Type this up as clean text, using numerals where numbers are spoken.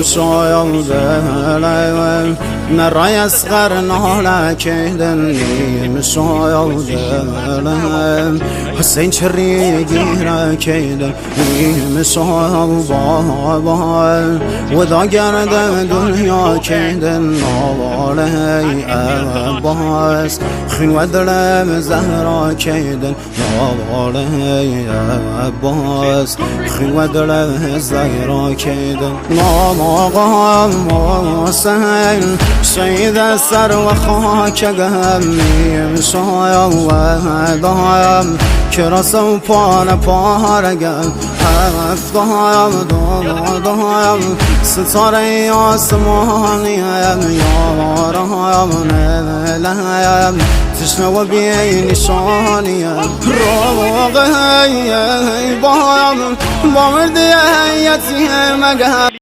شايل دلم نرای اسقر ناله کدن شايل دلم حسین چری گیره کدن شايل بابا ودا گرد دنیا کدن نواله عباس خین و دلم زهرا کدن نواله عباس خین و دلم زهرا کدن نام آقا حسین شهید سر و خاک گمیم شایم و دایم که رسم پان پارگم هفتایم دایم ستاره آسمانیم یارایم نلیم تشنه و بی نشانیم راقه بایم با مردی یتیم